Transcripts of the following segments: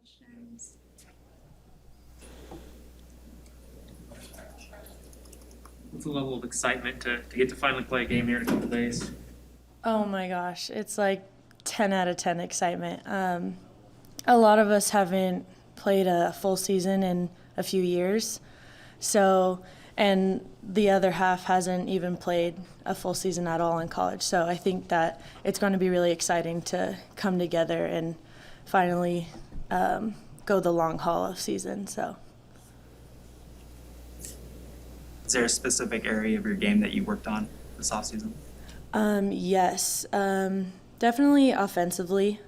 questions? What's the level of excitement to get to finally play a game here in a couple days? Oh my gosh, it's like 10 out of 10 excitement. A lot of us haven't played a full season in a few years. So, and the other half hasn't even played a full season at all in college. So I think that it's going to be really exciting to come together and finally go the long haul of season. So. Is there a specific area of your game that you worked on this offseason? Yes, definitely offensively.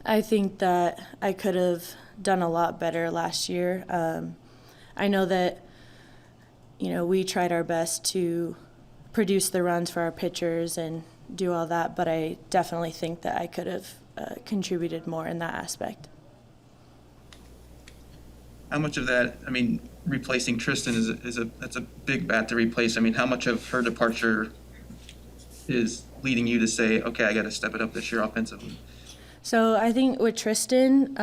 I think that I could have done a lot better last year. I know that, we tried our best to produce the runs for our pitchers and do all that, but I definitely think that I could have contributed more in that aspect. How much of that, replacing Tristan that's a big bat to replace. How much of her departure is leading you to say, okay, I got to step it up this year offensively? So I think with Tristan,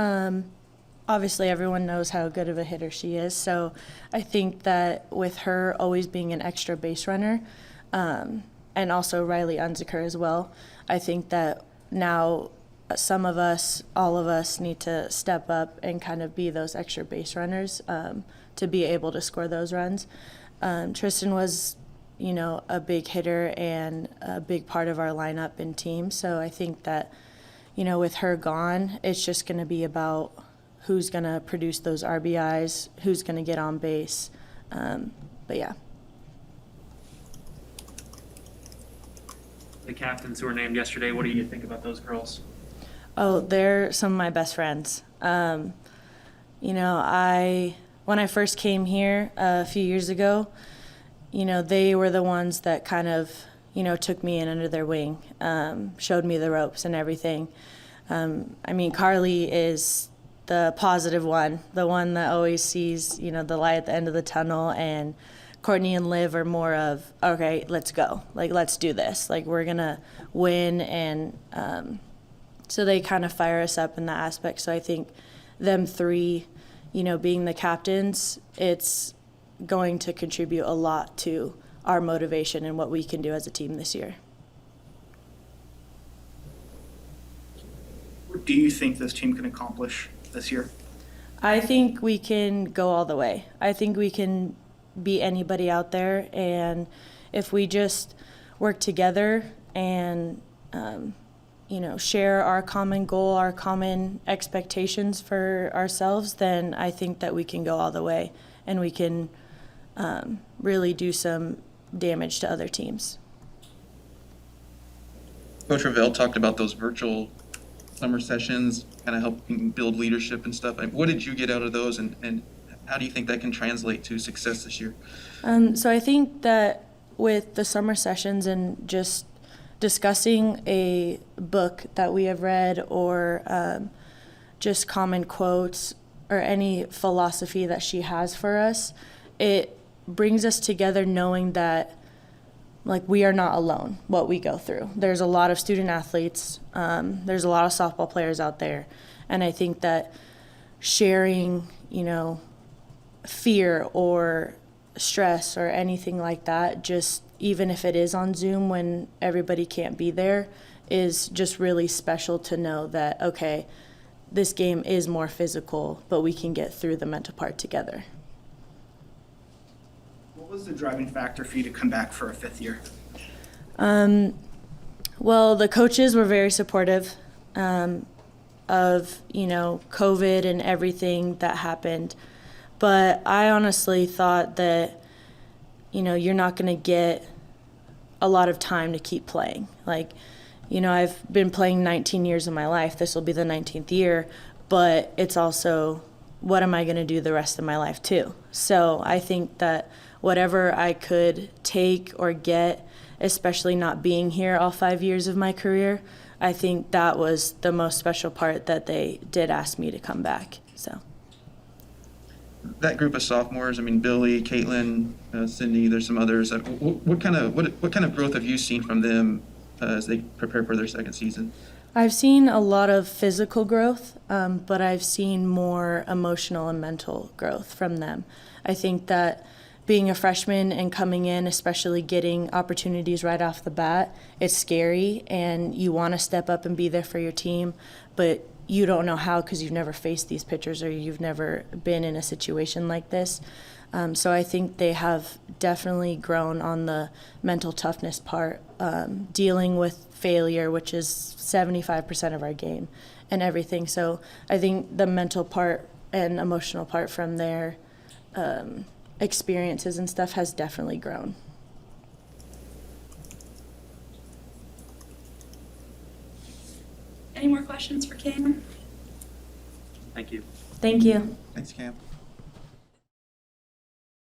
obviously everyone knows how good of a hitter she is. So I think that with her always being an extra base runner, and also Riley Unziker as well, I think that now some of us, all of us, need to step up and kind of be those extra base runners to be able to score those runs. Tristan was, a big hitter and a big part of our lineup and team. So I think that, with her gone, it's just going to be about who's going to produce those RBIs, who's going to get on base. But yeah. The captains who were named yesterday, what do you think about those girls? Oh, they're some of my best friends. When I first came here a few years ago, they were the ones that kind of, took me in under their wing, showed me the ropes and everything. Carly is the positive one, the one that always sees, the light at the end of the tunnel, and Courtney and Liv are more of, okay, let's go. Let's do this. We're going to win, and so they kind of fire us up in that aspect. So I think them three, being the captains, it's going to contribute a lot to our motivation and what we can do as a team this year. What do you think this team can accomplish this year? I think we can go all the way. I think we can beat anybody out there, and if we just work together and share our common goal, our common expectations for ourselves, then I think that we can go all the way and we can really do some damage to other teams. Coach Ravel talked about those virtual summer sessions, kind of helping build leadership and stuff. What did you get out of those, and how do you think that can translate to success this year? So I think that with the summer sessions and just discussing a book that we have read, or just common quotes or any philosophy that she has for us, it brings us together knowing that we are not alone what we go through. There's a lot of student athletes, there's a lot of softball players out there, and I think that sharing, fear or stress or anything like that, just even if it is on Zoom when everybody can't be there, is just really special to know that, okay, this game is more physical, but we can get through the mental part together. What was the driving factor for you to come back for a fifth year? Well, the coaches were very supportive of, COVID and everything that happened. But I honestly thought that, you're not going to get a lot of time to keep playing. I've been playing 19 years of my life. This will be the 19th year. But it's also, what am I going to do the rest of my life too? So I think that whatever I could take or get, especially not being here all 5 years of my career, I think that was the most special part, that they did ask me to come back. So. That group of sophomores, Billy, Caitlin, Cindy, there's some others. What kind of growth have you seen from them as they prepare for their second season? I've seen a lot of physical growth, but I've seen more emotional and mental growth from them. I think that being a freshman and coming in, especially getting opportunities right off the bat, it's scary and you want to step up and be there for your team, but you don't know how because you've never faced these pitchers or you've never been in a situation like this. So I think they have definitely grown on the mental toughness part, dealing with failure, which is 75% of our game, and everything. So I think the mental part and emotional part from their experiences and stuff has definitely grown. Any more questions for Cam? Thank you. Thank you. Thanks, Cam.